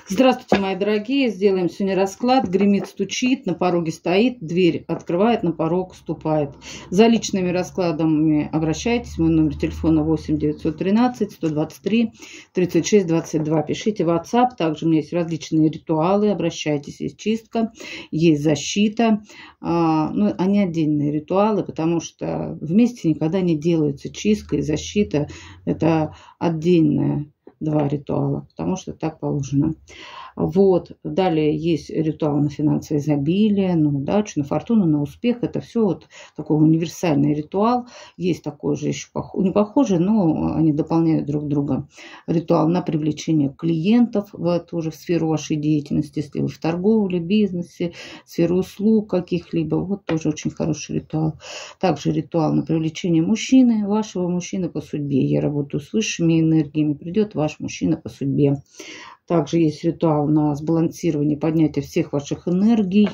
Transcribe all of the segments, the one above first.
Здравствуйте, мои дорогие. Сделаем сегодня расклад. Гремит, стучит, на пороге стоит, дверь открывает, на порог ступает. За личными раскладами обращайтесь. Мой номер телефона 8 913 123 36 22. Пишите в WhatsApp. Также у меня есть различные ритуалы. Обращайтесь. Есть чистка, есть защита. Но они отдельные ритуалы, потому что вместе никогда не делается чистка и защита. Это отдельное. Два ритуала, потому что так положено. Вот. Далее есть ритуал на финансовое изобилие, на удачу, на фортуну, на успех. Это все вот такой универсальный ритуал. Есть такой же еще не похожий, но они дополняют друг друга. Ритуал на привлечение клиентов, тоже в сферу вашей деятельности, если вы в торговле, бизнесе, сферу услуг каких-либо. Вот тоже очень хороший ритуал. Также ритуал на привлечение мужчины, вашего мужчины по судьбе. Я работаю с высшими энергиями, придет ваш мужчина по судьбе. Также есть ритуал на сбалансирование, поднятие всех ваших энергий.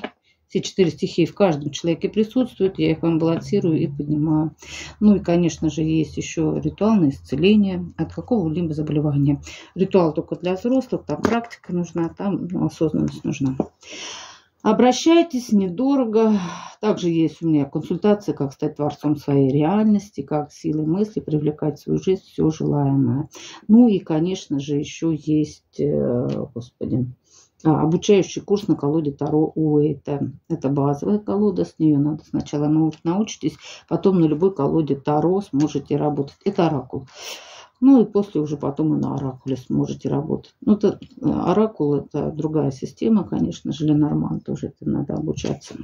Все 4 стихии в каждом человеке присутствуют. Я их вам балансирую и поднимаю. Ну и, конечно же, есть еще ритуал на исцеление от какого-либо заболевания. Ритуал только для взрослых. Там практика нужна, там осознанность нужна. Обращайтесь, недорого. Также есть у меня консультации, как стать творцом своей реальности, как силой мысли привлекать в свою жизнь все желаемое. Ну и, конечно же, еще есть, обучающий курс на колоде Таро Уэйта. Это базовая колода, с нее надо сначала научитесь, потом на любой колоде Таро сможете работать. Это оракул. Ну и после уже потом и на оракуле сможете работать. Ну, оракул это другая система, конечно же, Ленорман тоже это надо обучаться.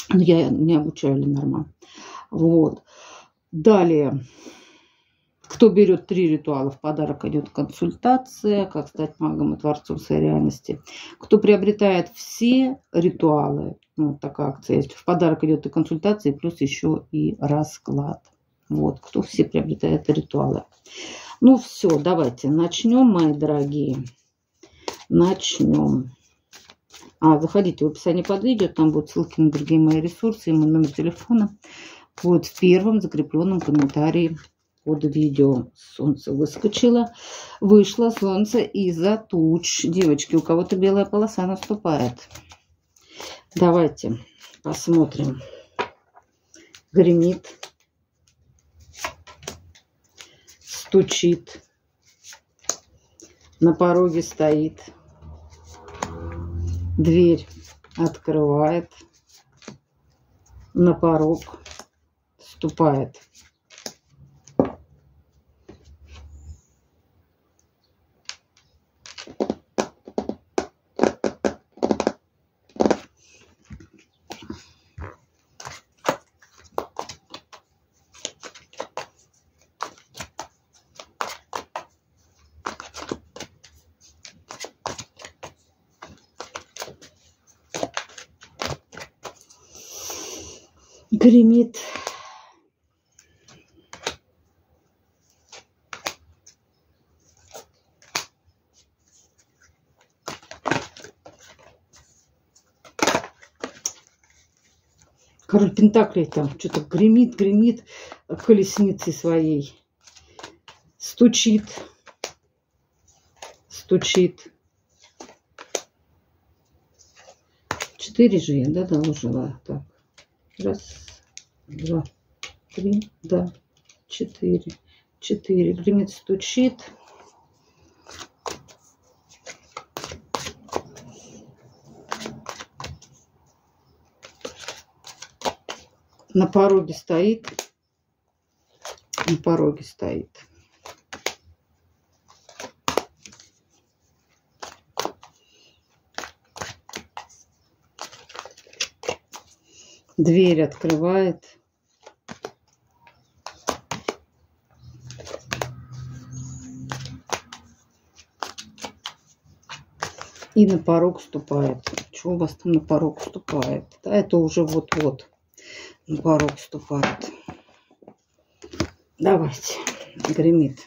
Но я не обучаю Ленорман. Вот. Далее, кто берет 3 ритуала, в подарок идет консультация, как стать магом и творцом своей реальности. Кто приобретает все ритуалы, вот такая акция есть, в подарок идет и консультация, плюс еще и расклад. Вот, кто все приобретает ритуалы. Ну все, давайте начнем, мои дорогие. Начнем. Заходите в описание под видео, там будут ссылки на другие мои ресурсы и мой номер телефона. Будет в первом закрепленном комментарии под видео. Солнце выскочило. Вышло солнце из-за туч. Девочки, у кого-то белая полоса наступает. Давайте посмотрим. Гремит. Стучит, на пороге стоит, дверь открывает, на порог ступает. Гремит. Король Пентаклей там что-то гремит колесницей своей. Стучит. 4 же я, доложила. Так. 1, 2, 3, 4. 4. Гремит, стучит. На пороге стоит. На пороге стоит. Дверь открывает. И на порог ступает. Что у вас там на порог ступает? Да, это уже вот-вот на порог ступает. Давайте. Гремит.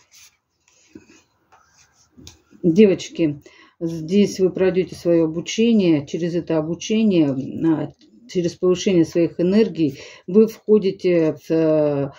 Девочки, здесь вы пройдете свое обучение. Через это обучение, через повышение своих энергий, вы входите в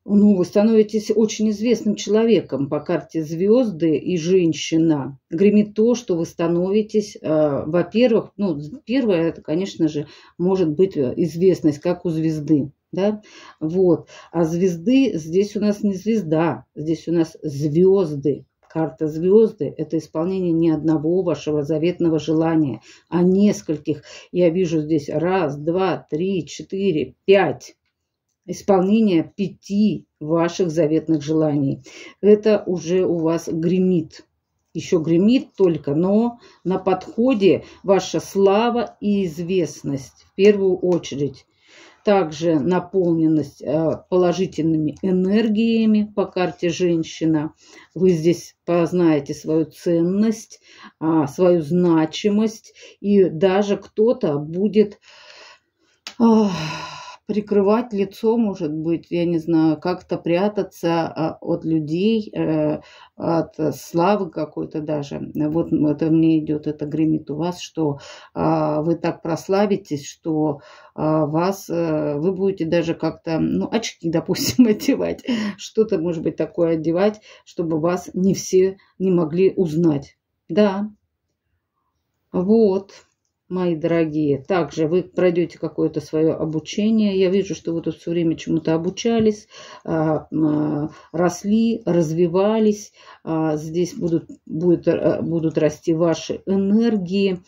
Ну, вы становитесь очень известным человеком по карте звезды и женщина. Гремит то, что вы становитесь, во-первых, ну, первое, это, конечно же, может быть известность, как у звезды. Да? Вот. А звезды, здесь у нас не звезда, здесь у нас звезды. Карта звезды – это исполнение не одного вашего заветного желания, а нескольких. Я вижу здесь 1, 2, 3, 4, 5. Исполнение 5 ваших заветных желаний. Это уже у вас гремит. Еще гремит только, но на подходе ваша слава и известность в первую очередь. Также наполненность положительными энергиями по карте женщина. Вы здесь познаете свою ценность, свою значимость. И даже кто-то будет прикрывать лицо, может быть, я не знаю, как-то прятаться от людей, от славы какой-то даже. Вот это мне идет, это гремит у вас, что вы так прославитесь, что вы будете даже как-то, ну, очки, допустим, одевать, что-то, может быть, такое одевать, чтобы вас не все не могли узнать. Да, вот. Мои дорогие, также вы пройдете какое-то свое обучение. Я вижу, что вы тут все время чему-то обучались, росли, развивались. Здесь будут расти ваши энергии.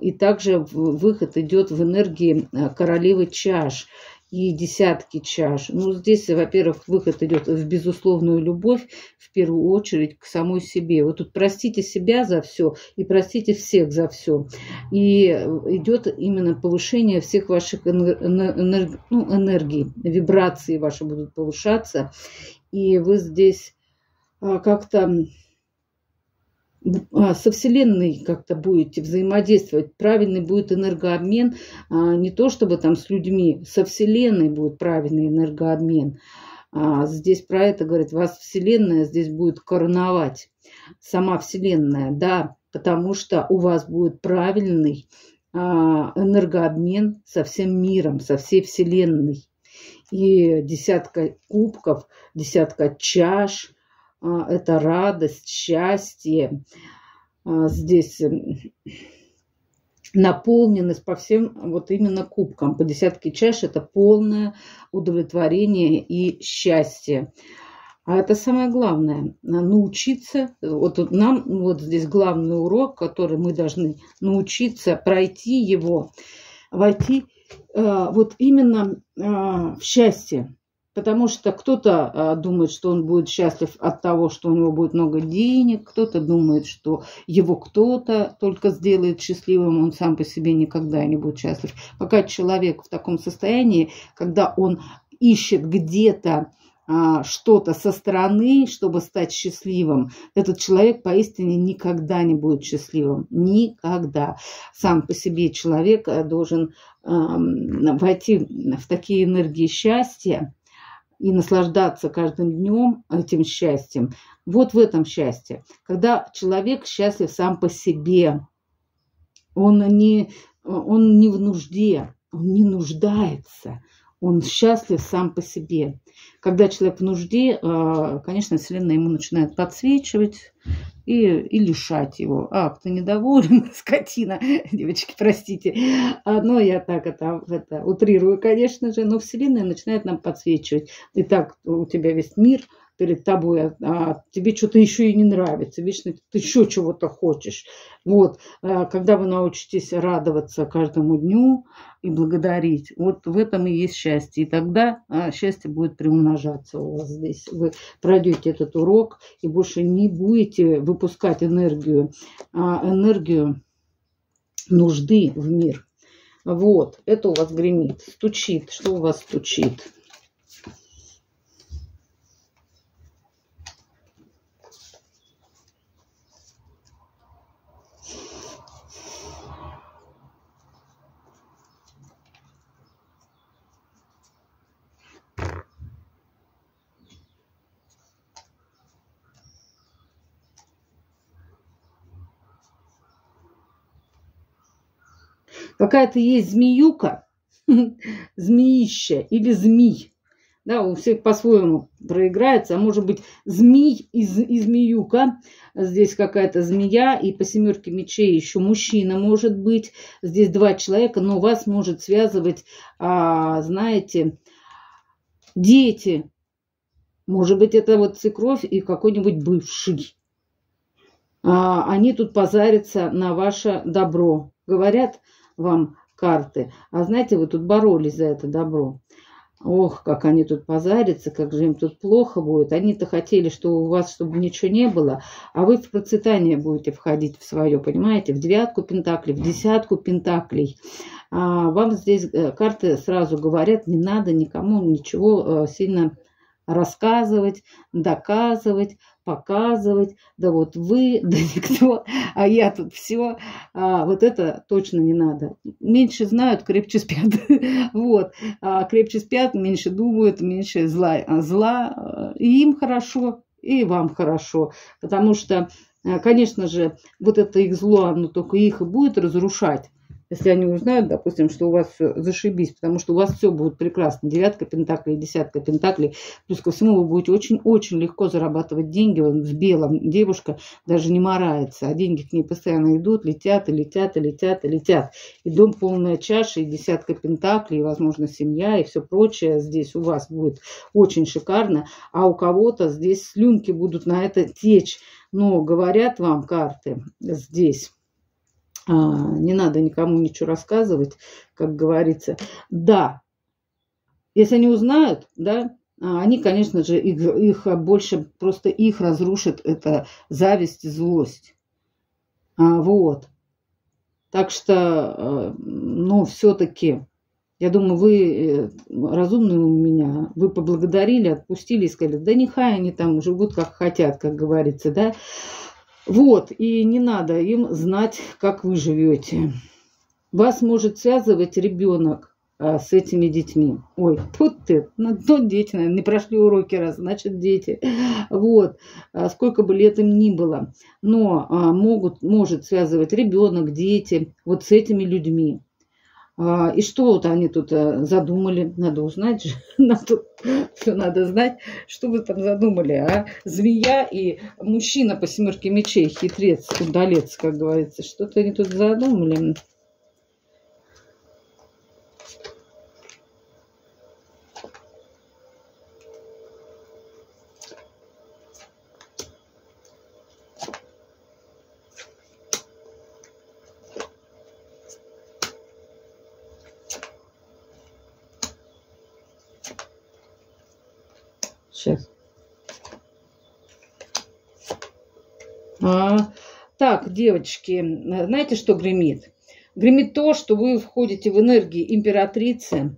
И также выход идет в энергии королевы чаш и десятки чаш. Ну, здесь, во-первых, выход идет в безусловную любовь, в первую очередь, к самой себе. Вот тут простите себя за все и простите всех за все. И идет именно повышение всех ваших энергий, вибрации ваши будут повышаться. И вы здесь как-то со Вселенной как-то будете взаимодействовать, правильный будет энергообмен, не то чтобы там с людьми, со Вселенной будет правильный энергообмен. Здесь про это говорит, вас Вселенная здесь будет короновать, сама Вселенная, да, потому что у вас будет правильный энергообмен со всем миром, со всей Вселенной. И десятка кубков, десятка чаш – это радость, счастье. Здесь наполненность по всем вот именно кубкам. По десятке чаш это полное удовлетворение и счастье. А это самое главное. Научиться, вот нам вот здесь главный урок, который мы должны научиться пройти его, войти вот именно в счастье. Потому что кто-то думает, что он будет счастлив от того, что у него будет много денег, кто-то думает, что его кто-то только сделает счастливым, он сам по себе никогда не будет счастлив. Пока человек в таком состоянии, когда он ищет где-то что-то со стороны, чтобы стать счастливым, этот человек поистине никогда не будет счастливым. Никогда. Сам по себе человек должен войти в такие энергии счастья, и наслаждаться каждым днем этим счастьем. Вот в этом счастье. Когда человек счастлив сам по себе, он не в нужде, он не нуждается, он счастлив сам по себе. Когда человек в нужде, конечно, Вселенная ему начинает подсвечивать и лишать его. Ах, ты недоволен, скотина, девочки, простите. Но я так это утрирую, конечно же, но Вселенная начинает нам подсвечивать. Итак, у тебя весь мир перед тобой, а тебе что-то еще и не нравится, вечно ты еще чего-то хочешь. Вот, когда вы научитесь радоваться каждому дню и благодарить, вот в этом и есть счастье. И тогда счастье будет приумножаться у вас здесь. Вы пройдете этот урок и больше не будете выпускать энергию нужды в мир. Вот, это у вас гремит, стучит. Что у вас стучит? Какая-то есть змеюка, змеища или змей. Да, у всех по-своему проиграется. А может быть, змей и змеюка. Здесь какая-то змея. И по 7 мечей еще мужчина может быть. Здесь 2 человека. Но вас может связывать, знаете, дети. Может быть, это вот свекровь и какой-нибудь бывший. Они тут позарятся на ваше добро. Говорят вам карты. А знаете, вы тут боролись за это добро. Ох, как они тут позарятся, как же им тут плохо будет. Они-то хотели, что у вас, чтобы ничего не было, а вы в процветание будете входить в свое, понимаете, в 9 пентаклей, в 10 пентаклей. Вам здесь карты сразу говорят, не надо никому ничего сильно рассказывать, доказывать, показывать, да вот вы, да никто, а я тут все, вот это точно не надо. Меньше знают, крепче спят, вот, крепче спят, меньше думают, меньше зла, и им хорошо, и вам хорошо, потому что, конечно же, вот это их зло, оно только их и будет разрушать. Если они узнают, допустим, что у вас все зашибись, потому что у вас все будет прекрасно. 9 пентаклей, 10 пентаклей. Плюс ко всему вы будете очень-очень легко зарабатывать деньги. Вон в белом девушка даже не морается, а деньги к ней постоянно идут, летят и летят, и летят, и летят. И дом полная чаша, и 10 пентаклей, и, возможно, семья, и все прочее здесь у вас будет очень шикарно. А у кого-то здесь слюнки будут на это течь. Но говорят вам карты здесь... Не надо никому ничего рассказывать, как говорится. Да, если они узнают, да, они, конечно же, их больше, просто их разрушит эта зависть и злость. Вот. Так что, ну, все-таки, я думаю, вы разумные у меня, вы поблагодарили, отпустили и сказали, да нехай они там живут как хотят, как говорится, да. Вот, и не надо им знать, как вы живете. Вас может связывать ребенок с этими детьми. Ой, тут ты, ну дети, наверное, не прошли уроки раз, значит дети. Вот, сколько бы лет им ни было. Но может связывать ребенок, дети, вот с этими людьми. И что вот они тут задумали? Надо узнать же. Все надо знать, что вы там задумали. Змея и мужчина по 7 мечей, хитрец, удалец, как говорится. Что-то они тут задумали. Сейчас. Так, девочки, знаете, что гремит? Гремит то, что вы входите в энергии императрицы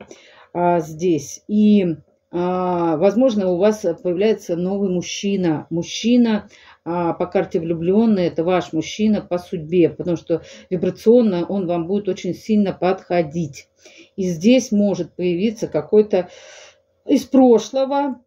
здесь. И, возможно, у вас появляется новый мужчина. Мужчина по карте влюбленный, это ваш мужчина по судьбе, потому что вибрационно он вам будет очень сильно подходить. И здесь может появиться какой-то из прошлого.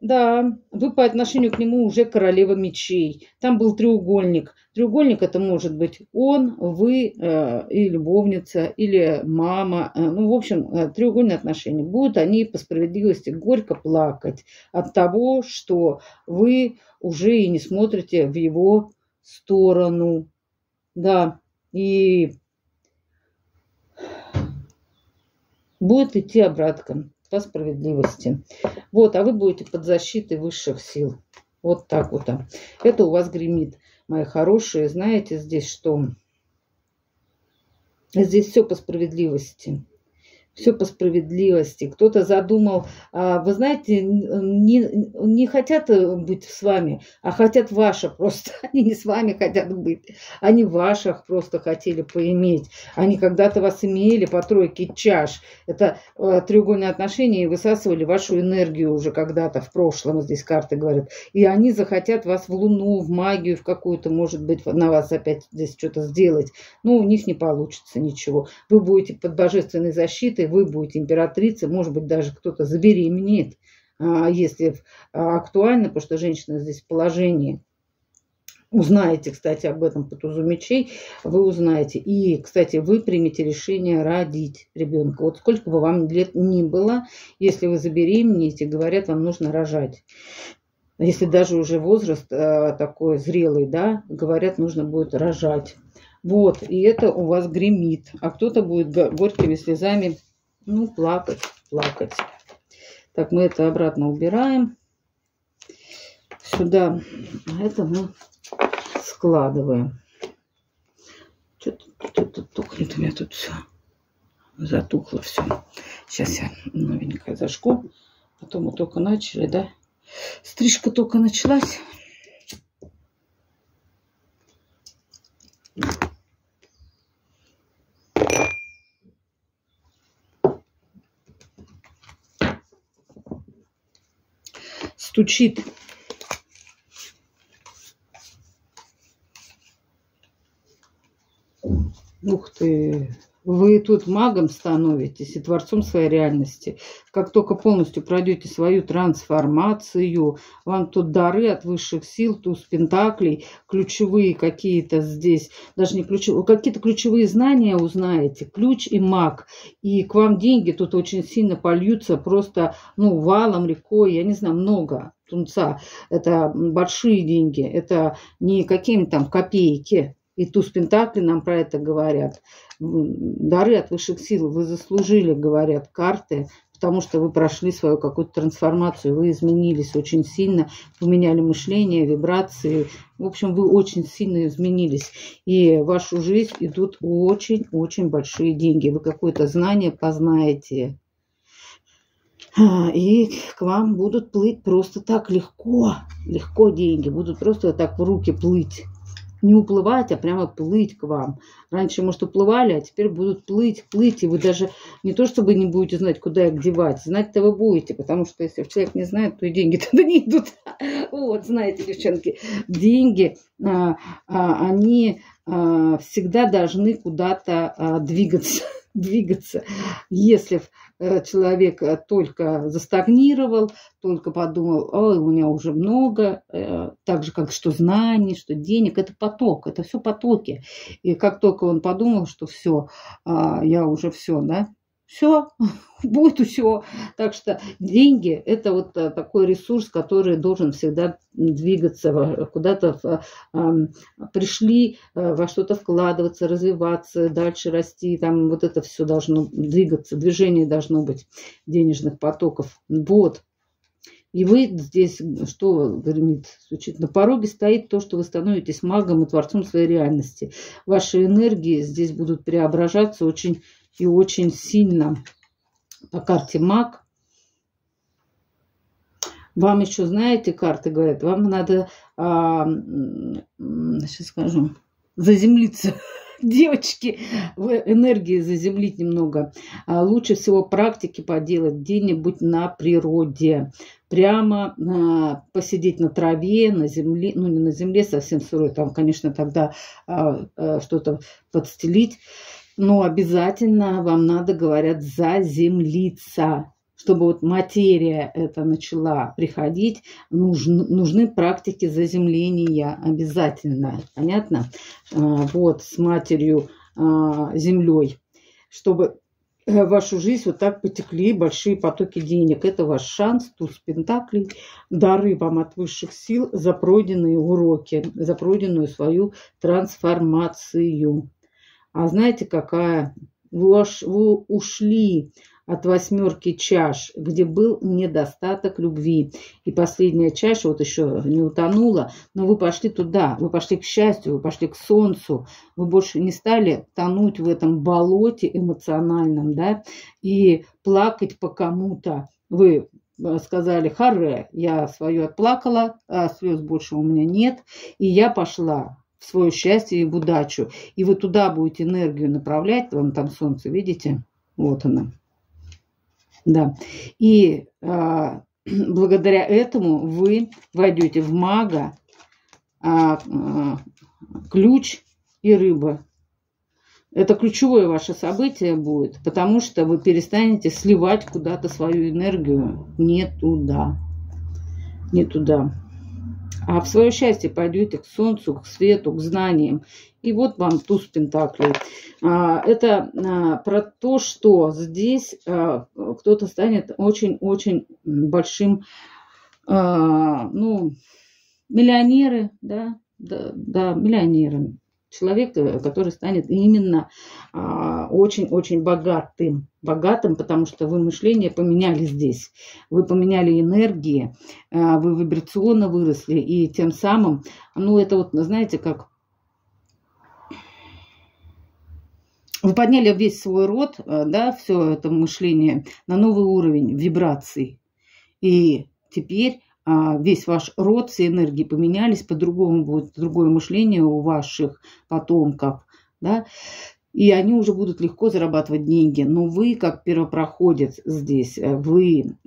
Да, вы по отношению к нему уже королева мечей. Там был треугольник. Треугольник это может быть он, вы и любовница, или мама. Ну, в общем, треугольные отношения. Будут они по справедливости горько плакать от того, что вы уже и не смотрите в его сторону. Да, и будет идти обратно по справедливости. Вот, а вы будете под защитой высших сил. Вот так вот. Это у вас гремит, мои хорошие. Знаете, здесь что? Здесь все по справедливости. Все по справедливости. Кто-то задумал, вы знаете, не хотят быть с вами, а хотят ваше просто. Они не с вами хотят быть, они ваших просто хотели поиметь. Они когда-то вас имели по тройке чаш. Это треугольные отношения и высасывали вашу энергию уже когда-то в прошлом, здесь карты говорят. И они захотят вас в луну, в магию, в какую-то, может быть, на вас опять здесь что-то сделать. Но у них не получится ничего. Вы будете под божественной защитой, вы будете императрицей, может быть, даже кто-то забеременеет, если актуально, потому что женщина здесь в положении. узнаете, кстати, об этом по тузу мечей, вы узнаете. И, кстати, вы примете решение родить ребенка. Вот сколько бы вам лет ни было, если вы забеременеете, говорят, вам нужно рожать. Если даже уже возраст такой зрелый, да, говорят, нужно будет рожать. Вот, и это у вас гремит. А кто-то будет горькими слезами, ну, плакать. Так, мы это обратно убираем. Сюда это мы складываем. Что-то тухнет у меня тут все. Затухло все. Сейчас я новенькое зажгу. Потом мы только начали, да? Стрижка только началась. Стучит. Ух ты! Вы тут магом становитесь и творцом своей реальности. Как только полностью пройдете свою трансформацию, вам тут дары от высших сил, туз пентаклей, ключевые какие-то здесь, даже не ключевые, какие-то ключевые знания узнаете, ключ и маг. И к вам деньги тут очень сильно польются, просто, ну, валом, рекой, я не знаю, много. Тунца. Это большие деньги, это не какие-нибудь там копейки. И туз пентаклей нам про это говорят. Дары от высших сил вы заслужили, говорят карты, потому что вы прошли свою какую-то трансформацию, вы изменились очень сильно, поменяли мышление, вибрации. В общем, вы очень сильно изменились. И в вашу жизнь идут очень-очень большие деньги. Вы какое-то знание познаете. И к вам будут плыть просто так легко. Легко деньги. Будут просто так в руки плыть. Не уплывать, а прямо плыть к вам. Раньше, может, уплывали, а теперь будут плыть. И вы даже не то, чтобы не будете знать, куда их девать. Знать-то вы будете, потому что если человек не знает, то и деньги туда не идут. Вот, знаете, девчонки, деньги, они всегда должны куда-то двигаться. Если человек только застагнировал, только подумал, ой, у меня уже много, так же, как что знаний, что денег, это поток, это все потоки. И как только он подумал, что все, я уже все, да, все, будет все. Так что деньги – это вот такой ресурс, который должен всегда двигаться, куда-то пришли, во что-то вкладываться, развиваться, дальше расти. Там вот это все должно двигаться, движение должно быть денежных потоков. Вот. И вы здесь, что гремит, звучит, на пороге стоит то, что вы становитесь магом и творцом своей реальности. Ваши энергии здесь будут преображаться очень и очень сильно. По карте маг. Вам еще, знаете, карты говорят, вам надо, сейчас скажу, заземлиться. Девочки, энергии заземлить немного. Лучше всего практики поделать где-нибудь на природе. Прямо посидеть на траве, на земле. Ну, не на земле, совсем сырой. Там, конечно, тогда что-то подстелить. Но обязательно вам надо, говорят, заземлиться. Чтобы вот материя эта начала приходить, нужны практики заземления обязательно. Понятно? Вот с матерью землей. Чтобы в вашу жизнь вот так потекли большие потоки денег. Это ваш шанс, туз пентаклей, дары вам от высших сил за пройденные уроки, за пройденную свою трансформацию. А знаете, какая? Вы ушли от 8 чаш, где был недостаток любви. И последняя чаша вот еще не утонула, но вы пошли туда, вы пошли к счастью, вы пошли к солнцу, вы больше не стали тонуть в этом болоте эмоциональном, да, и плакать по кому-то. Вы сказали, харе, я свое отплакала, а слез больше у меня нет, и я пошла в свое счастье и в удачу. И вы туда будете энергию направлять, вон там солнце, видите? Вот оно. Да. И благодаря этому вы войдете в мага, ключ и рыба. Это ключевое ваше событие будет, потому что вы перестанете сливать куда-то свою энергию не туда. Не туда. А в свое счастье пойдете к солнцу, к свету, к знаниям. И вот вам туз пентаклей. Это про то, что здесь кто-то станет очень-очень большим, ну, миллионеры, да, миллионерами. Человек, который станет именно очень-очень богатым. Богатым, потому что вы мышление поменяли здесь. Вы поменяли энергии, вы вибрационно выросли. И тем самым, ну, это вот, знаете, как вы подняли весь свой род, да, все это мышление на новый уровень вибраций. И теперь весь ваш род, все энергии поменялись, по-другому будет другое мышление у ваших потомков, да, и они уже будут легко зарабатывать деньги. Но вы, как первопроходец здесь, вы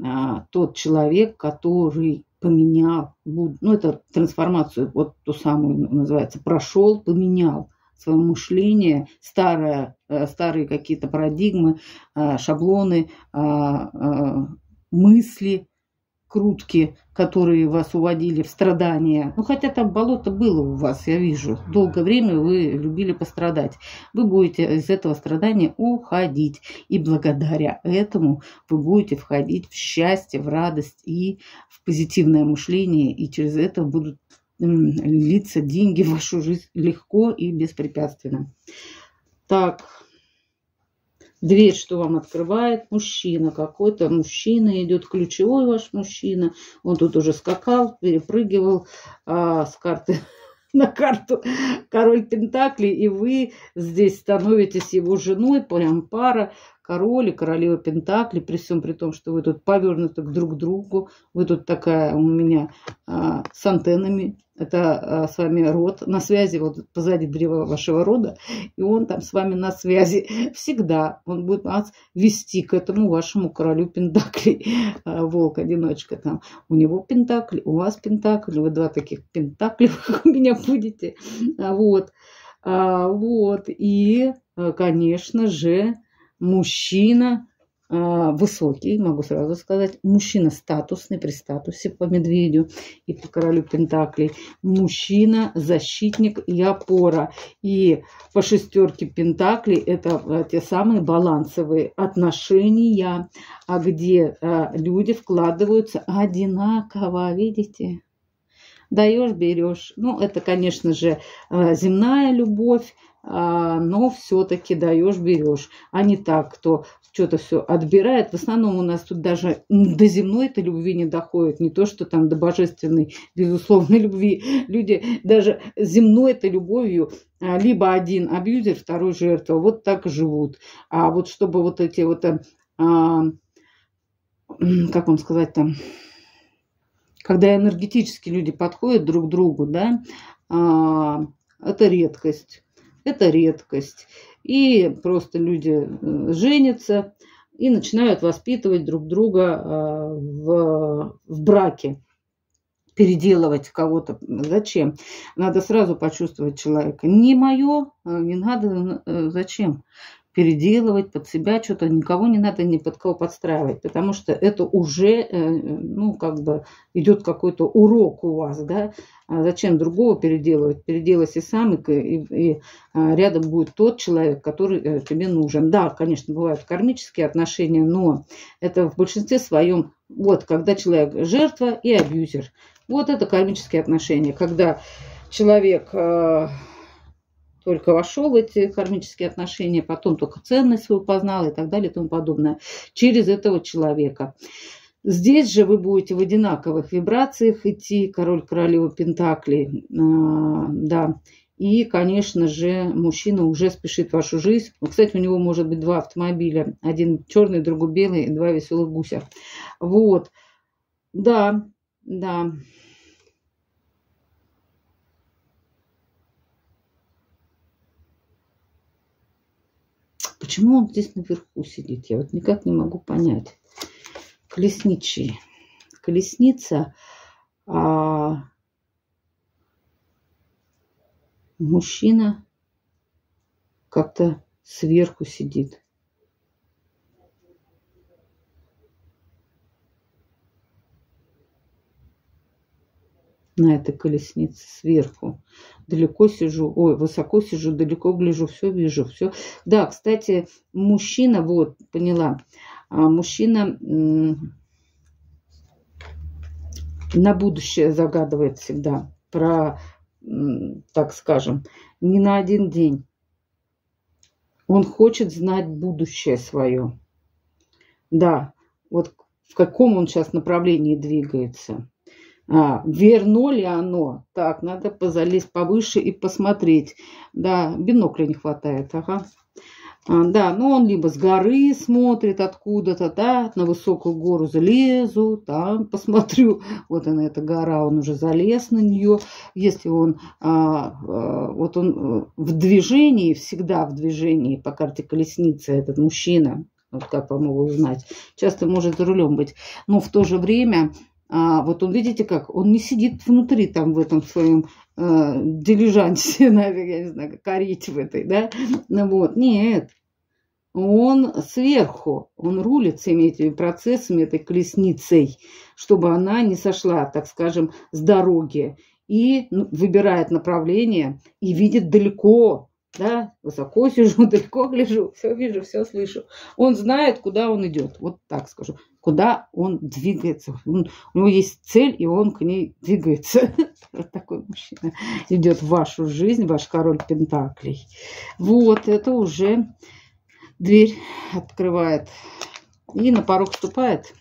тот человек, который поменял, ну, это трансформацию, вот ту самую называется, прошел, поменял свое мышление, старые какие-то парадигмы, шаблоны, мысли, крутки, которые вас уводили в страдания. Ну, хотя там болото было у вас, я вижу. Долгое время вы любили пострадать. Вы будете из этого страдания уходить. И благодаря этому вы будете входить в счастье, в радость и в позитивное мышление. И через это будут литься деньги в вашу жизнь легко и беспрепятственно. Так. Дверь, что вам открывает? Мужчина какой-то. Мужчина идет, ключевой ваш мужчина. Он тут уже скакал, перепрыгивал с карты на карту король Пентаклей. И вы здесь становитесь его женой, прям пара. Король и королева Пентаклей, при всем при том, что вы тут повернуты друг к другу. Вы тут такая у меня с антеннами. Это с вами род на связи, вот позади древа вашего рода, и он там с вами на связи всегда. Он будет вас вести к этому вашему королю Пентаклей. Волк-одиночка там. У него Пентакль, у вас Пентакль, вы два таких Пентакля у меня будете. Вот. И, конечно же, мужчина высокий, могу сразу сказать, мужчина статусный, при статусе по медведю и по королю Пентаклей, мужчина, защитник и опора. И по шестерке Пентаклей это те самые балансовые отношения, где люди вкладываются одинаково, видите? Даешь, берешь. Ну, это, конечно же, земная любовь, но все-таки даешь, берешь, а не так, кто что-то все отбирает. В основном у нас тут даже до земной этой любви не доходит, не то, что там до божественной, безусловной любви. Люди даже земной этой любовью либо один абьюзер, второй жертва, вот так живут. А вот чтобы вот эти вот, как вам сказать там, когда энергетически люди подходят друг к другу, да, это редкость. Это редкость. И просто люди женятся и начинают воспитывать друг друга в браке. Переделывать кого-то. Зачем? Надо сразу почувствовать человека. Не мое, не надо. Зачем? Переделывать под себя что-то, никого не надо ни под кого подстраивать, потому что это уже, ну, как бы идет какой-то урок у вас, да, зачем другого переделывать, переделайся сам, и рядом будет тот человек, который тебе нужен. Да, конечно, бывают кармические отношения, но это в большинстве своем, вот, когда человек жертва и абьюзер, вот это кармические отношения, когда человек только вошел в эти кармические отношения, потом только ценность свою познал и так далее и тому подобное через этого человека. Здесь же вы будете в одинаковых вибрациях идти, король, королева Пентаклей, да. И, конечно же, мужчина уже спешит в вашу жизнь. Кстати, у него может быть два автомобиля. Один черный, другой белый, два веселых гуся. Вот. Да, да. Почему он здесь наверху сидит? Я вот никак не могу понять. Колесничий. Колесница. Мужчина как-то сверху сидит. на этой колеснице сверху. Далеко сижу, ой, высоко сижу, далеко гляжу, все вижу, все. Да, кстати, мужчина, вот, поняла, мужчина на будущее загадывает всегда про, так скажем, не на один день. Он хочет знать будущее свое. Да, вот в каком он сейчас направлении двигается. Верно ли оно? Так, надо залезть повыше и посмотреть. Да, бинокля не хватает, ага. Да, но он либо с горы смотрит откуда-то, да, на высокую гору залезу, там посмотрю. Вот она, эта гора, он уже залез на нее. Если он, вот он в движении, всегда в движении по карте колесницы, этот мужчина, вот как вам его узнать, часто может за рулем быть, но в то же время, вот он, видите как, он не сидит внутри там в этом своем дилижансе, наверное, я не знаю, карете в этой, да, ну вот, нет. Он сверху, он рулит всеми этими процессами, этой колесницей, чтобы она не сошла, так скажем, с дороги. И выбирает направление и видит далеко, да, высоко сижу, далеко гляжу, все вижу, все слышу. Он знает, куда он идет, вот так скажу, куда он двигается. У него есть цель, и он к ней двигается. Вот такой мужчина идет в вашу жизнь, ваш король пентаклей. Вот, это уже... Дверь открывает и на порог вступает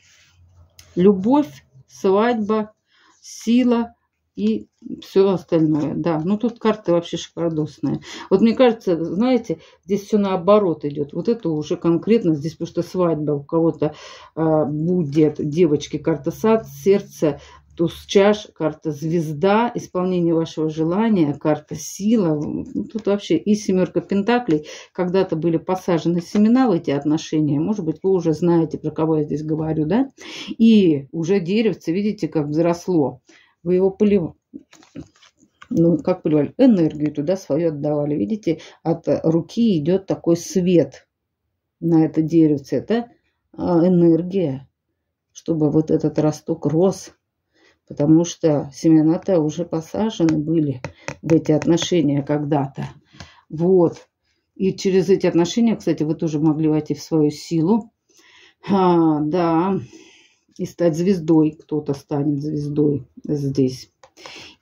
любовь, свадьба, сила и все остальное. Да, ну тут карта вообще шикардосная. Вот мне кажется, знаете, здесь все наоборот идет. Вот это уже конкретно здесь, потому что свадьба у кого-то будет, девочки, карта сад, сердце, туз чаш, карта звезда, исполнение вашего желания, карта сила. Тут вообще и семерка пентаклей. Когда-то были посажены семена в эти отношения. Может быть, вы уже знаете, про кого я здесь говорю, да? И уже деревце, видите, как взросло. Вы его поливали. Ну, как поливали? Энергию туда свою отдавали. Видите, от руки идет такой свет на это деревце. Это энергия, чтобы вот этот росток рос. Потому что семена-то уже посажены были в эти отношения когда-то. Вот. И через эти отношения, кстати, вы тоже могли войти в свою силу. Да. И стать звездой. Кто-то станет звездой здесь.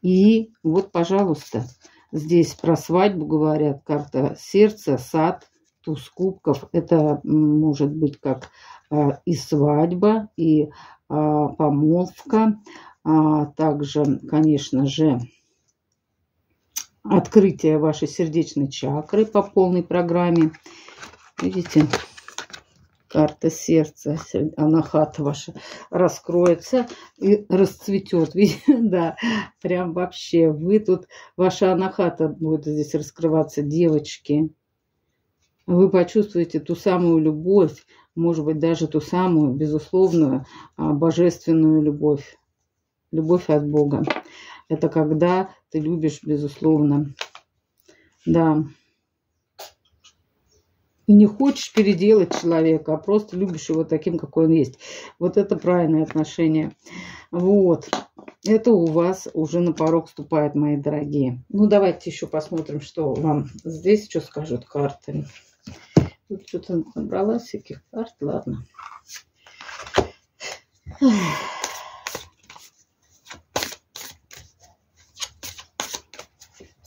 И вот, пожалуйста, здесь про свадьбу говорят. Карта сердца, сад, туз кубков. Это может быть как и свадьба, и помолвка. Также, конечно же, открытие вашей сердечной чакры по полной программе. Видите, карта сердца, анахата ваша раскроется и расцветет. Да, прям вообще. Вы тут, ваша анахата будет здесь раскрываться, девочки. Вы почувствуете ту самую любовь, может быть, даже ту самую, безусловную, божественную любовь. Любовь от Бога. Это когда ты любишь, безусловно. Да. И не хочешь переделать человека, а просто любишь его таким, какой он есть. Вот это правильное отношение. Вот. Это у вас уже на порог вступает, мои дорогие. Ну, давайте еще посмотрим, что вам здесь, что скажут карты. Тут что-то набрала всяких карт. Ладно.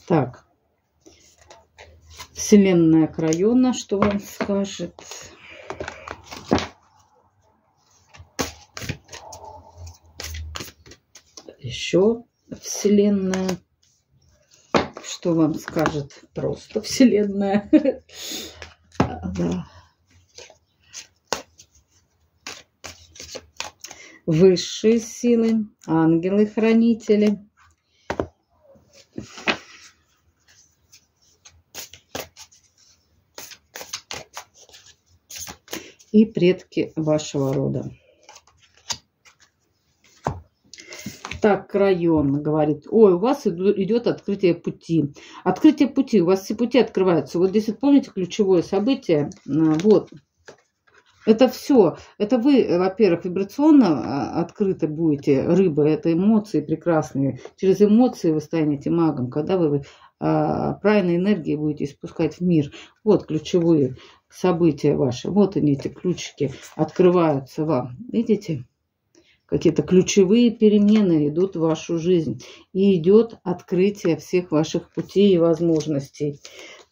Так, Вселенная Крайона, что вам скажет? Еще Вселенная, что вам скажет просто Вселенная? Да. Высшие силы, ангелы-хранители. И предки вашего рода. Так, Крайон говорит, ой, у вас идет открытие пути. Открытие пути, у вас все пути открываются. Вот здесь, вот помните, ключевое событие, вот, Это все. Это вы, во-первых, вибрационно открыты будете, рыба, это эмоции прекрасные. Через эмоции вы станете магом, когда вы правильной энергии будете испускать в мир. Вот ключевые события ваши. Вот они, эти ключики, открываются вам. Видите? Какие-то ключевые перемены идут в вашу жизнь. И идет открытие всех ваших путей и возможностей.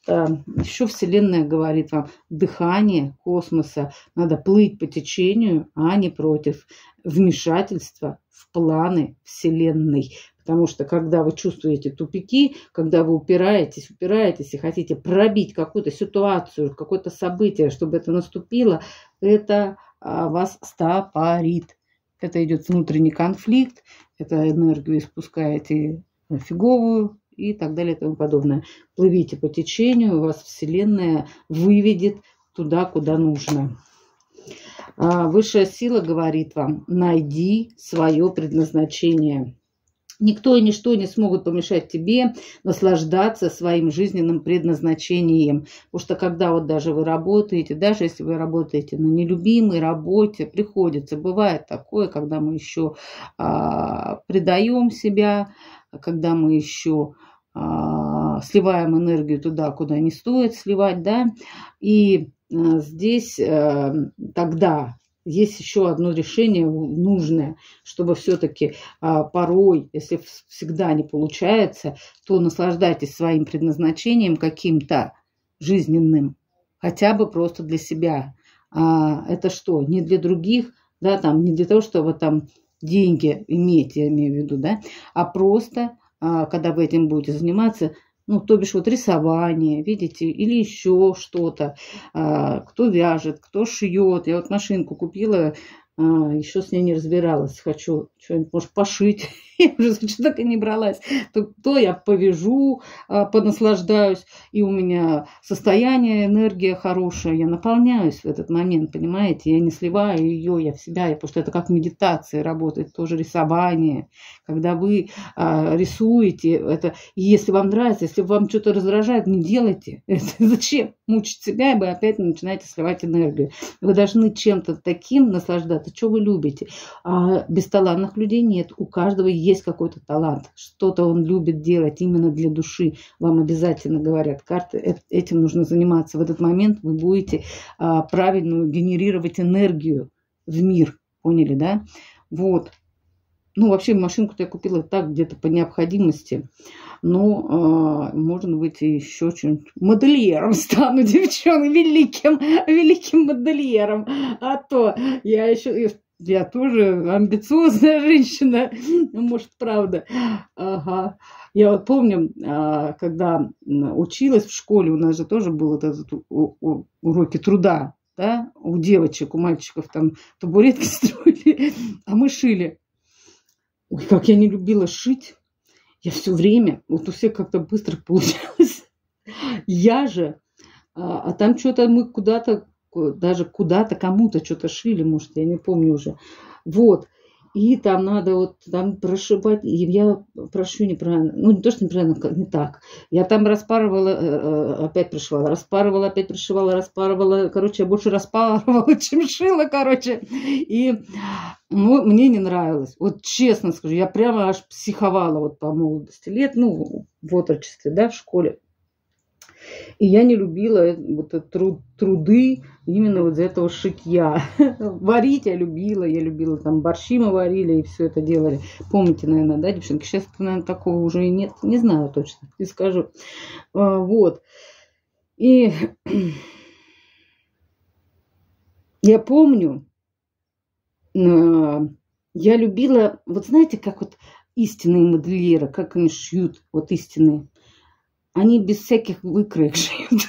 Еще Вселенная говорит вам, дыхание космоса, надо плыть по течению, а не против вмешательства в планы Вселенной. Потому что когда вы чувствуете тупики, когда вы упираетесь и хотите пробить какую-то ситуацию, какое-то событие, чтобы это наступило, это вас стопорит. Это идет внутренний конфликт, это энергию испускаете фиговую, и так далее и тому подобное. Плывите по течению, вас Вселенная выведет туда, куда нужно. Высшая сила говорит вам, найди свое предназначение. Никто и ничто не смогут помешать тебе наслаждаться своим жизненным предназначением. Потому что когда вот даже вы работаете, даже если вы работаете на нелюбимой работе, приходится, бывает такое, когда мы еще предаем себя, когда мы еще сливаем энергию туда, куда не стоит сливать, да, и здесь тогда есть еще одно решение нужное, чтобы все-таки порой, если всегда не получается, то наслаждайтесь своим предназначением каким-то жизненным, хотя бы просто для себя. Это что? Не для других, да, там, не для того, чтобы там деньги иметь, я имею в виду, да, а просто когда вы этим будете заниматься, ну, то бишь вот рисование, видите, или еще что-то, кто вяжет, кто шьет. Я вот машинку купила, еще с ней не разбиралась, хочу что-нибудь, может, пошить, я уже что так и не бралась, то я повяжу, понаслаждаюсь, и у меня состояние, энергия хорошая, я наполняюсь в этот момент, понимаете, я не сливаю ее, я в себя, потому что это как медитация работает, тоже рисование, когда вы рисуете, это, и если вам нравится, если вам что-то раздражает, не делайте, это зачем мучить себя, и вы опять начинаете сливать энергию, вы должны чем-то таким наслаждаться, что вы любите, бесталантных людей нет, у каждого есть какой-то талант, что-то он любит делать именно для души, вам обязательно говорят карты, этим нужно заниматься, в этот момент вы будете правильную генерировать энергию в мир, поняли, да, вот. Ну, вообще, машинку-то я купила так, где-то по необходимости. Но, можно быть, и еще что-нибудь. Модельером стану, девчонок, великим модельером. А то я тоже амбициозная женщина. Может, правда. Ага. Я вот помню, когда училась в школе, у нас же тоже был вот этот уроки труда. Да? У девочек, у мальчиков там табуретки строили, а мы шили. Ой, как я не любила шить. Я все время, вот у всех как-то быстро получалось. Я же, там что-то мы куда-то, даже куда-то кому-то что-то шили, может, я не помню уже. Вот. И там надо вот там прошибать. И я прошу неправильно. Ну, не то, что неправильно, не так. Я там распарывала, опять пришивала. Распарывала, опять пришивала, распарывала. Короче, я больше распарывала, чем шила, короче. И мне не нравилось. Вот честно скажу, я прямо аж психовала вот по молодости лет. Ну, в отрочестве, да, в школе. И я не любила вот труды именно вот из этого шитья. Варить я любила там борщи мы варили и все это делали. Помните, наверное, да, девчонки? Сейчас, наверное, такого уже и нет. Не знаю точно, не скажу. Вот. И я помню, я любила, вот знаете, как вот истинные модельеры, как они шьют, вот истинные. Они без всяких выкроек шьют.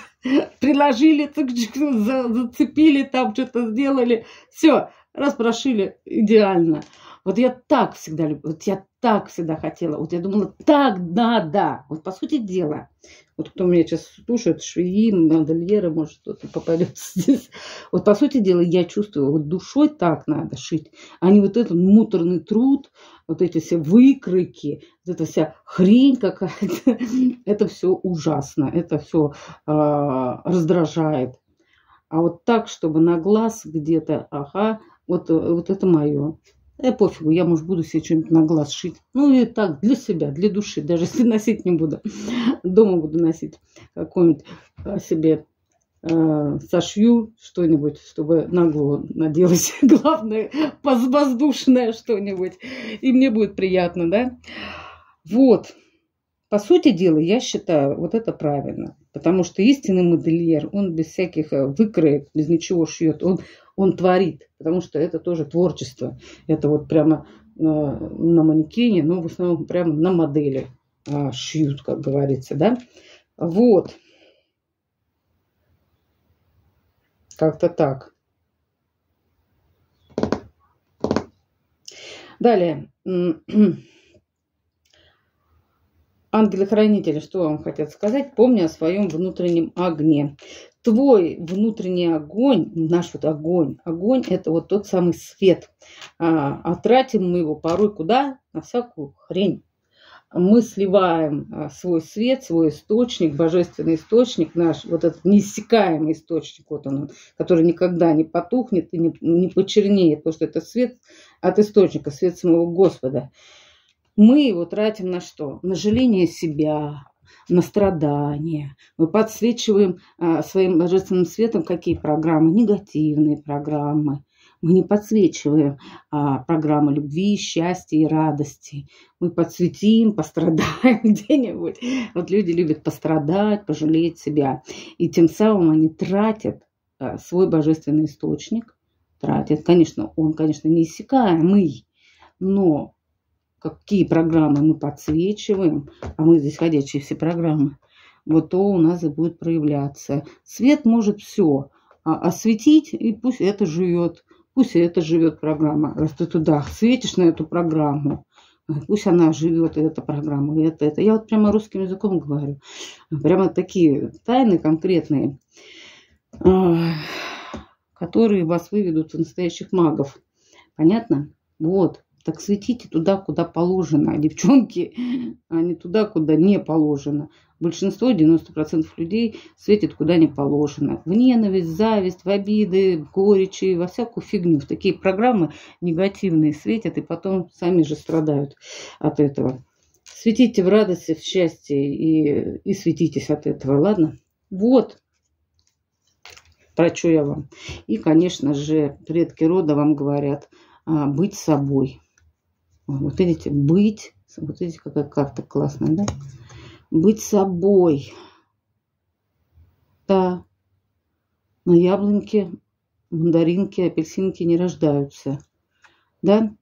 Приложили, зацепили, там что-то сделали. Все, раз прошили, идеально. Вот я так всегда любила, вот я так всегда хотела. Вот я думала, так надо. Вот по сути дела. Вот кто меня сейчас слушает, швеи, модельеры, может, кто-то попадется здесь. Вот по сути дела я чувствую, вот душой так надо шить. А не вот этот муторный труд, вот эти все выкройки, вот эта вся хрень какая-то. Это все ужасно, это все раздражает. А вот так, чтобы на глаз где-то, ага, вот это мое. Пофигу, я, может, буду себе что-нибудь на глаз шить. Ну, и так, для себя, для души. Даже если носить не буду. Дома буду носить какую-нибудь себе сошью что-нибудь, чтобы на голову наделать. Главное, воздушное что-нибудь. И мне будет приятно, да? Вот. По сути дела, я считаю, вот это правильно. Потому что истинный модельер, он без всяких выкроек, без ничего шьет. Он творит. Потому что это тоже творчество. Это вот прямо на манекене, но в основном прямо на модели шьют, как говорится, да? Вот. Как-то так. Далее. Ангелы-хранители, что вам хотят сказать? Помни о своем внутреннем огне. Твой внутренний огонь, наш вот огонь, это вот тот самый свет. А тратим мы его порой куда? На всякую хрень. Мы сливаем свой свет, свой источник, божественный источник наш, вот этот неиссякаемый источник, вот он, который никогда не потухнет и не почернеет, потому что это свет от источника, свет самого Господа. Мы его тратим на что? На жаление себя, на страдания. Мы подсвечиваем своим божественным светом какие программы? Негативные программы. Мы не подсвечиваем программы любви, счастья и радости. Мы подсветим, пострадаем где-нибудь. Вот люди любят пострадать, пожалеть себя. И тем самым они тратят свой божественный источник. Тратят. Конечно, он, неиссякаемый, но какие программы мы подсвечиваем, а мы здесь ходячие все программы, вот то у нас и будет проявляться. Свет может все осветить, и пусть это живет. Пусть это живет программа. Раз ты туда светишь на эту программу, пусть она живет, эта программа, это. Я вот прямо русским языком говорю. Прямо такие тайны конкретные, которые вас выведут в настоящих магов. Понятно? Вот. Так светите туда, куда положено, девчонки, а не туда, куда не положено. Большинство, 90% людей светит куда не положено. В ненависть, в зависть, в обиды, в горечи, во всякую фигню. В такие программы негативные светят и потом сами же страдают от этого. Светите в радости, в счастье и светитесь от этого, ладно? Вот про что я вам. И, конечно же, предки рода вам говорят быть собой. Вот видите, быть, вот видите, какая карта классная, да? Быть собой. Да, на яблоньке, мандаринке, апельсинки не рождаются. Да?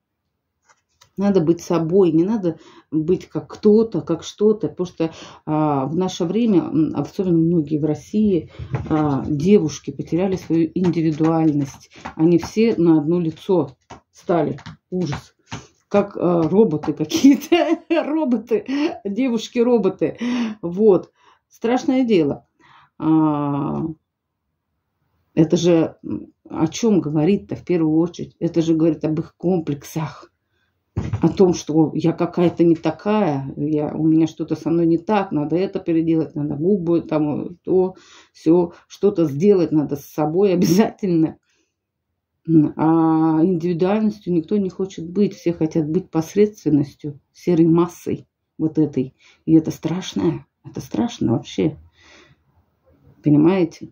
Надо быть собой, не надо быть как кто-то, как что-то. Потому что в наше время, особенно многие в России, девушки потеряли свою индивидуальность. Они все на одно лицо стали. Ужас. Как роботы какие-то, роботы, девушки-роботы. Вот. Страшное дело. Это же о чем говорит-то в первую очередь? Это же говорит об их комплексах. О том, что я какая-то не такая, у меня что-то со мной не так, надо это переделать, надо губы, там, то, все, что-то сделать надо с собой обязательно. А индивидуальностью никто не хочет быть. Все хотят быть посредственностью, серой массой вот этой. И это страшно. Это страшно вообще. Понимаете?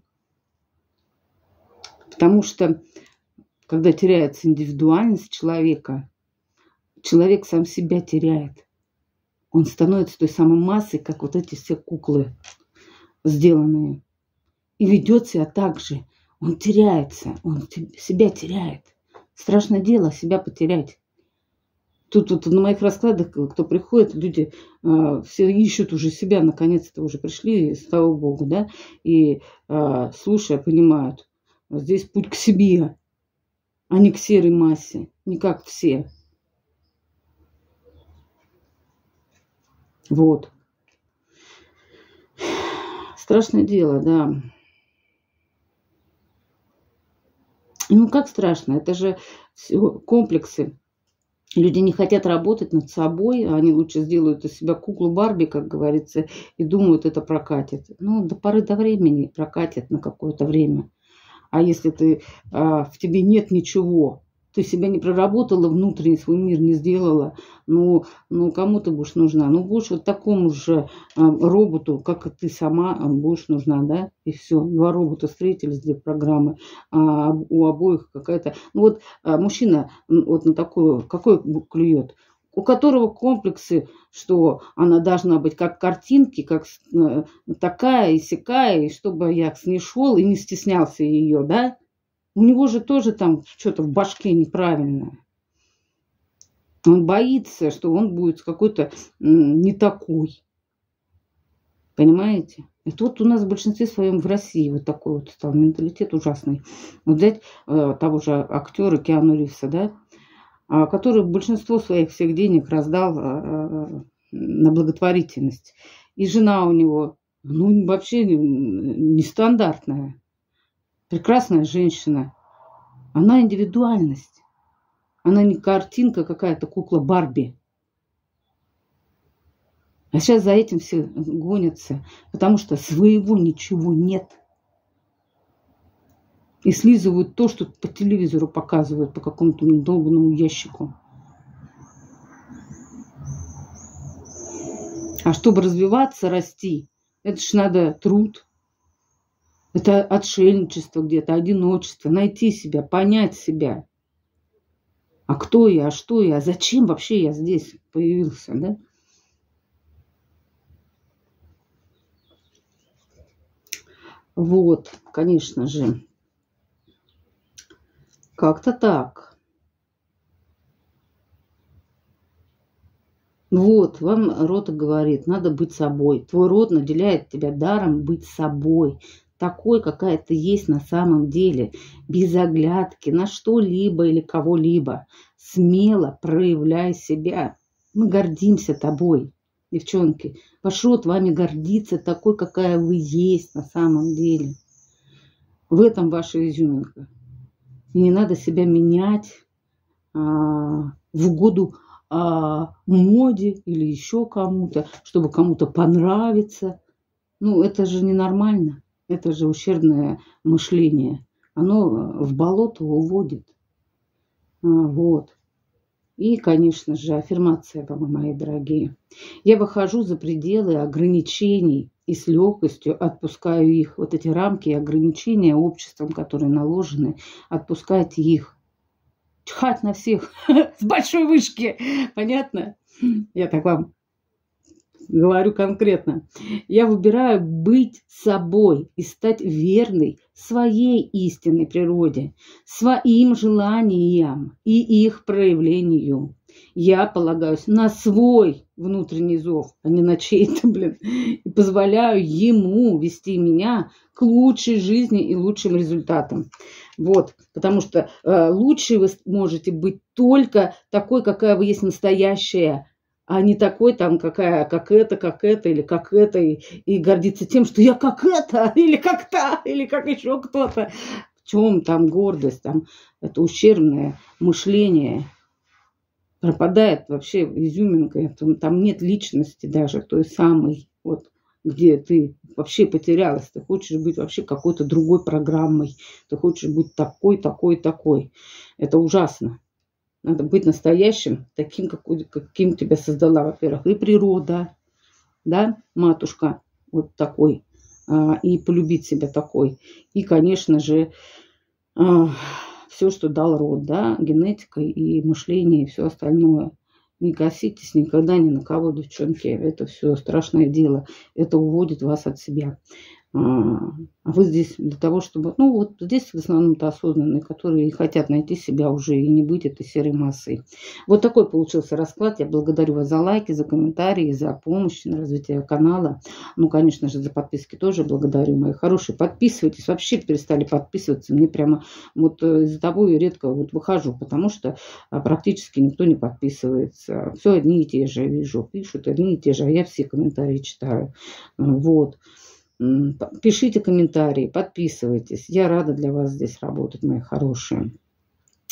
Потому что, когда теряется индивидуальность человека, человек сам себя теряет. Он становится той самой массой, как вот эти все куклы сделанные. И ведет себя так же. Он теряется, он себя теряет. Страшное дело себя потерять. Тут вот на моих раскладах, кто приходит, люди все ищут уже себя, наконец-то уже пришли, слава богу, да, и слушая, понимают, здесь путь к себе, а не к серой массе, не как все. Вот. Страшное дело, да. Ну, как страшно? Это же все комплексы. Люди не хотят работать над собой, они лучше сделают из себя куклу Барби, как говорится, и думают, это прокатит. Ну, до поры до времени прокатит на какое-то время. А если в тебе нет ничего, ты себя не проработала, внутренний свой мир не сделала, ну кому ты будешь нужна? Ну, будешь вот такому же роботу, как и ты сама будешь нужна, да? И все. Два робота встретились, две программы, а у обоих какая-то... Ну, вот мужчина вот на такую, какой клюет? У которого комплексы, что она должна быть как картинки, как такая и сякая, и чтобы Аякс не шел и не стеснялся ее, да? У него же тоже там что-то в башке неправильное. Он боится, что он будет какой-то не такой. Понимаете? Это вот у нас в большинстве своем в России вот такой вот стал менталитет ужасный. Вот взять того же актера Киану Ривза, да? Который большинство своих всех денег раздал на благотворительность. И жена у него, ну, вообще нестандартная. Прекрасная женщина. Она индивидуальность. Она не картинка какая-то, кукла Барби. А сейчас за этим все гонятся, потому что своего ничего нет. И слизывают то, что по телевизору показывают, по какому-то долбанному ящику. А чтобы развиваться, расти, это ж надо труд. Это отшельничество где-то, одиночество, найти себя, понять себя. А кто я, а что я, а зачем вообще я здесь появился, да? Вот, конечно же. Как-то так. Вот, вам род говорит, надо быть собой. Твой род наделяет тебя даром быть собой. Такой, какая ты есть на самом деле. Без оглядки на что-либо или кого-либо. Смело проявляй себя. Мы гордимся тобой, девчонки. Ваш род вами гордится такой, какая вы есть на самом деле. В этом ваша изюминка. И не надо себя менять в угоду моде или еще кому-то, чтобы кому-то понравиться. Ну, это же ненормально. Это же ущербное мышление. Оно в болото уводит. Вот. И, конечно же, аффирмация вам, мои дорогие. Я выхожу за пределы ограничений и с легкостью отпускаю их. Вот эти рамки и ограничения обществом, которые наложены, отпускайте их. Чхать на всех с большой вышки. Понятно? Я так вам говорю конкретно. Я выбираю быть собой и стать верной своей истинной природе, своим желаниям и их проявлению. Я полагаюсь на свой внутренний зов, а не на чей-то, и позволяю ему вести меня к лучшей жизни и лучшим результатам. Вот, потому что лучшей вы можете быть только такой, какая вы есть настоящая, а не такой там, какая, как это, или как это, и гордиться тем, что я как это, или как та, или как еще кто-то. В чем там гордость, там это ущербное мышление. Пропадает вообще изюминка, там нет личности даже той самой, вот, где ты вообще потерялась, ты хочешь быть вообще какой-то другой программой, ты хочешь быть такой. Это ужасно. Надо быть настоящим, таким, каким тебя создала, во-первых, и природа, да, матушка, вот такой, и полюбить себя такой. И, конечно же, все, что дал род, да, генетика и мышление, и все остальное. Не коситесь никогда ни на кого, девчонки. Это все страшное дело. Это уводит вас от себя. А вы здесь для того, чтобы... Ну, вот здесь в основном-то осознанные, которые хотят найти себя уже и не быть этой серой массой. Вот такой получился расклад. Я благодарю вас за лайки, за комментарии, за помощь на развитие канала. Ну, конечно же, за подписки тоже благодарю, мои хорошие. Подписывайтесь. Вообще перестали подписываться. Мне прямо вот из-за того и редко вот выхожу, потому что практически никто не подписывается. Все одни и те же вижу. Пишут одни и те же, а я все комментарии читаю. Вот. Пишите комментарии, подписывайтесь. Я рада для вас здесь работать, мои хорошие.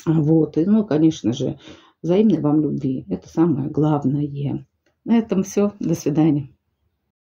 Вот. И, ну, конечно же, взаимной вам любви. Это самое главное. На этом все. До свидания.